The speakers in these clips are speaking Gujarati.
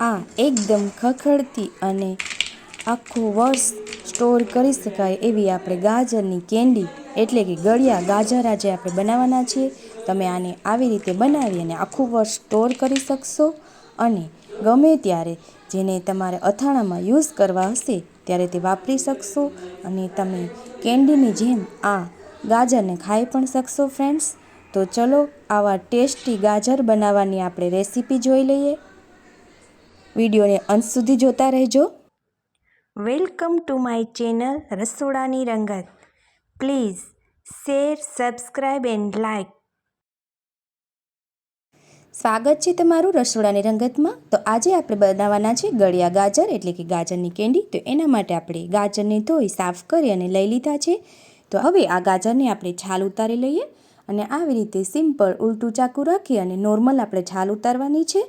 આ એકદમ ખખડતી અને આખું વર્ષ સ્ટોર કરી શકાય એવી આપણે ગાજરની કેન્ડી એટલે કે ગળ્યા ગાજર આજે આપણે બનાવવાના છીએ। તમે આને આવી રીતે બનાવી અને આખું વર્ષ સ્ટોર કરી શકશો અને ગમે ત્યારે જેને તમારે અથાણામાં યુઝ કરવા હશે ત્યારે તે વાપરી શકશો અને તમે કેન્ડીની જેમ આ ગાજરને ખાઈ પણ શકશો ફ્રેન્ડ્સ। તો ચલો આવા ટેસ્ટી ગાજર બનાવવાની આપણે રેસીપી જોઈ લઈએ। વિડીયોને અંત સુધી જોતા રહેજો। વેલકમ ટુ માય ચેનલ રસોડાની રંગત। Please share, subscribe and like. સ્વાગત છે તમારું રસોડાની રંગતમાં। તો આજે આપણે બનાવવાના છે ગળ્યા ગાજર એટલે કે ગાજરની કેન્ડી। તો એના માટે આપણે ગાજરને ધોઈ સાફ કરી અને લઈ લીધા છે। તો હવે આ ગાજરને આપણે છાલ ઉતારી લઈએ અને આવી રીતે સિમ્પલ ઉલટું ચાકુ રાખી અને નોર્મલ આપણે છાલ ઉતારવાની છે।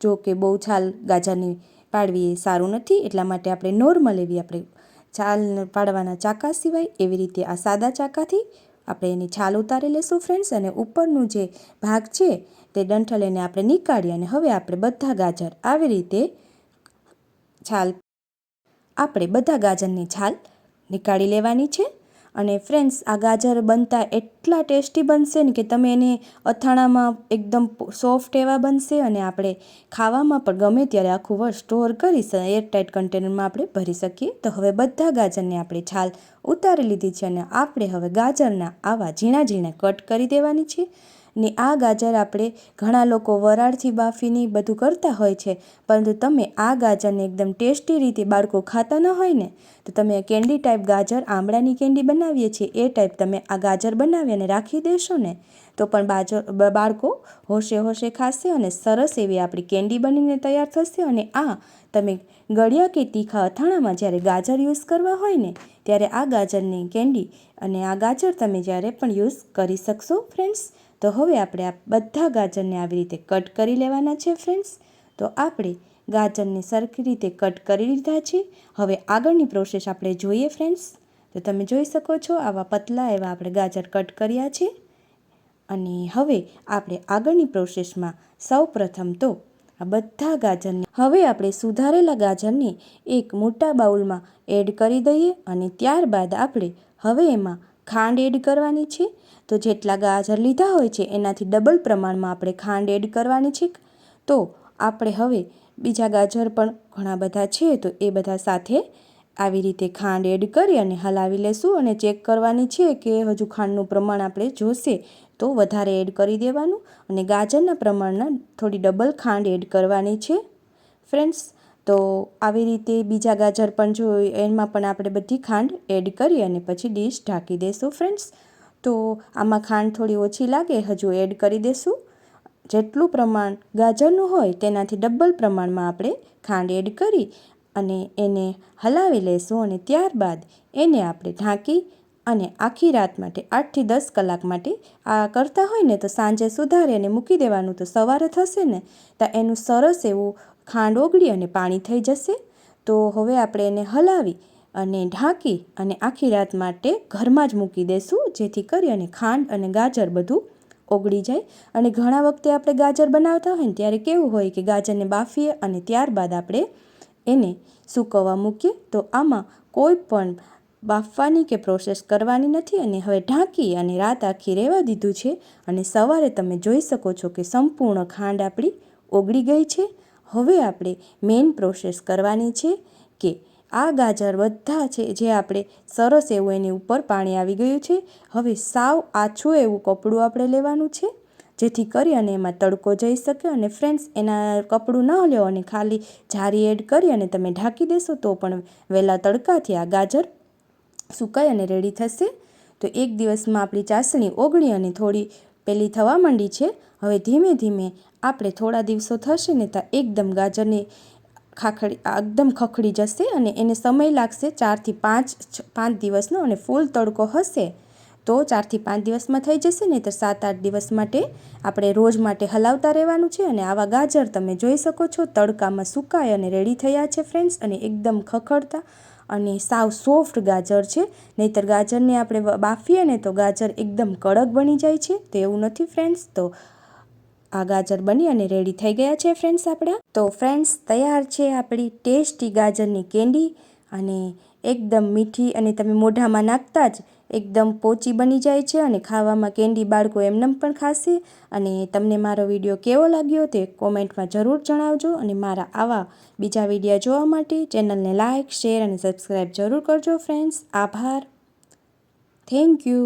જો કે બહુ છાલ ગાજરની પાડવી એ સારું નથી, એટલા માટે આપણે નોર્મલ એવી આપણે છાલ પાડવાના ચાકા સિવાય એવી રીતે આ સાદા ચાકાથી આપણે એની છાલ ઉતારી લઈશું ફ્રેન્ડ્સ। અને ઉપરનું જે ભાગ છે તે ડંઠલ એને આપણે નીકાળી અને હવે આપણે બધા ગાજર આવી રીતે બધા ગાજરની છાલ નીકાળી લેવાની છે। અને ફ્રેન્ડ્સ આ ગાજર બનતા એટલા ટેસ્ટી બનશે ને કે તમે એને અથાણામાં એકદમ સોફ્ટ એવા બનશે અને આપણે ખાવામાં પણ ગમે ત્યારે આખું વર્ષ સ્ટોર કરી એરટાઇટ કન્ટેનરમાં આપણે ભરી શકીએ। તો હવે બધા ગાજરને આપણે છાલ ઉતારી લીધી છે અને આપણે હવે ગાજરના આવા ઝીણા ઝીણા કટ કરી દેવાની છે। ને આ ગાજર આપણે ઘણા લોકો વરાળથી બાફીને બધું કરતા હોય છે, પરંતુ તમે આ ગાજરને એકદમ ટેસ્ટી રીતે બાળકો ખાતા ન હોય ને તો તમે કેન્ડી ટાઈપ ગાજર આમળાની કેન્ડી બનાવીએ છીએ એ ટાઈપ તમે આ ગાજર બનાવી અને રાખી દેશો ને તો પણ બાળકો હોશે હોશે ખાશે અને સરસ એવી આપણી કેન્ડી બનીને તૈયાર થશે। અને આ તમે ગળ્યા કે તીખા અથાણામાં જ્યારે ગાજર યુઝ કરવા હોય ને ત્યારે આ ગાજરની કેન્ડી અને આ ગાજર તમે જ્યારે પણ યુઝ કરી શકશો ફ્રેન્ડ્સ। તો હવે આપણે આ બધા ગાજરને આવી રીતે કટ કરી લેવાના છે ફ્રેન્ડ્સ। તો આપણે ગાજરને સરખી રીતે કટ કરી લીધા છે। હવે આગળની પ્રોસેસ આપણે જોઈએ ફ્રેન્ડ્સ। તો તમે જોઈ શકો છો આવા પતલા એવા આપણે ગાજર કટ કર્યા છે। અને હવે આપણે આગળની પ્રોસેસમાં સૌ પ્રથમ તો આ બધા ગાજરને હવે આપણે સુધારેલા ગાજરને એક મોટા બાઉલમાં એડ કરી દઈએ અને ત્યારબાદ આપણે હવે એમાં ખાંડ એડ કરવાની છે। તો જેટલા ગાજર લીધા હોય છે એનાથી ડબલ પ્રમાણમાં આપણે ખાંડ એડ કરવાની છે। તો આપણે હવે બીજા ગાજર પણ ઘણા બધા છે તો એ બધા સાથે આવી રીતે ખાંડ એડ કરી અને હલાવી લેશું અને ચેક કરવાની છે કે હજુ ખાંડનું પ્રમાણ આપણે જોશે તો વધારે એડ કરી દેવાનું અને ગાજરના પ્રમાણના થોડી ડબલ ખાંડ એડ કરવાની છે ફ્રેન્ડ્સ। તો આવી રીતે બીજા ગાજર પણ જો એમાં પણ આપણે બધી ખાંડ એડ કરી અને પછી ડીશ ઢાંકી દેશું ફ્રેન્ડ્સ। તો આમાં ખાંડ થોડી ઓછી લાગે હજુ એડ કરી દેશું। જેટલું પ્રમાણ ગાજરનું હોય તેનાથી ડબલ પ્રમાણમાં આપણે ખાંડ એડ કરી અને એને હલાવી લેશું અને ત્યારબાદ એને આપણે ઢાંકી અને આખી રાત માટે 8 થી 10 કલાક માટે આ કરતા હોય ને તો સાંજે સુધારી અને મૂકી દેવાનું, તો સવારે થશે ને તો એનું સરસ એવું ખાંડ ઓગળી અને પાણી થઈ જશે। તો હવે આપણે એને હલાવી અને ઢાંકી અને આખી રાત માટે ઘરમાં જ મૂકી દેશું, જેથી કરી અને ખાંડ અને ગાજર બધું ઓગળી જાય। અને ઘણા વખતે આપણે ગાજર બનાવતા હોય ને ત્યારે કેવું હોય કે ગાજરને બાફીએ અને ત્યારબાદ આપણે એને સૂકવવા મૂકીએ, તો આમાં કોઈ પણ બાફવાની કે પ્રોસેસ કરવાની નથી અને હવે ઢાંકી અને રાત આખી રહેવા દીધું છે અને સવારે તમે જોઈ શકો છો કે સંપૂર્ણ ખાંડ આપણી ઓગળી ગઈ છે। હવે આપણે મેઇન પ્રોસેસ કરવાની છે કે આ ગાજર બધા છે જે આપણે સરસ એવું એની ઉપર પાણી આવી ગયું છે, હવે સાવ આછું એવું કપડું આપણે લેવાનું છે જેથી કરી અને એમાં તડકો જઈ શકે। અને ફ્રેન્ડ્સ એના કપડું ન લ્યો અને ખાલી જારી એડ કરી અને તમે ઢાંકી દેશો તો પણ વહેલા તડકાથી આ ગાજર સુકાઈ અને રેડી થશે। તો એક દિવસમાં આપણી ચાસણી ઓગળી અને થોડી પેલી થવા માંડી છે। હવે ધીમે ધીમે આપણે થોડા દિવસો થશે ને તો એકદમ ગાજરની એકદમ ખખડી જશે અને એને સમય લાગશે 4 થી 5 દિવસનો, અને ફૂલ તડકો હશે તો 4 થી 5 દિવસમાં થઈ જશે ને તો 7-8 દિવસ માટે આપણે રોજ માટે હલાવતા રહેવાનું છે। અને આવા ગાજર તમે જોઈ શકો છો તડકામાં સુકાય અને રેડી થયા છે ફ્રેન્ડ્સ, અને એકદમ ખખડતા અને સાવ સોફ્ટ ગાજર છે। નહીંતર ગાજરને આપણે બાફીએ ને તો ગાજર એકદમ કડક બની જાય છે, તો એવું નથી ફ્રેન્ડ્સ। તો આ ગાજર બની અને રેડી થઈ ગયા છે ફ્રેન્ડ્સ આપણા. તો ફ્રેન્ડ્સ તૈયાર છે આપણી ટેસ્ટી ગાજરની કેન્ડી અને એકદમ મીઠી અને તમે મોઢામાં નાખતા જ એકદમ પોચી બની જાય છે અને ખાવામાં કેન્ડી બાળકો એમનેમ પણ ખાશે. અને તમને મારો વિડીયો કેવો લાગ્યો તે કોમેન્ટમાં જરૂર જણાવજો અને મારા આવા બીજા વિડીયો જોવા માટે ચેનલને લાઇક, શેર અને સબસ્ક્રાઈબ જરૂર કરજો ફ્રેન્ડ્સ. આભાર. Thank you.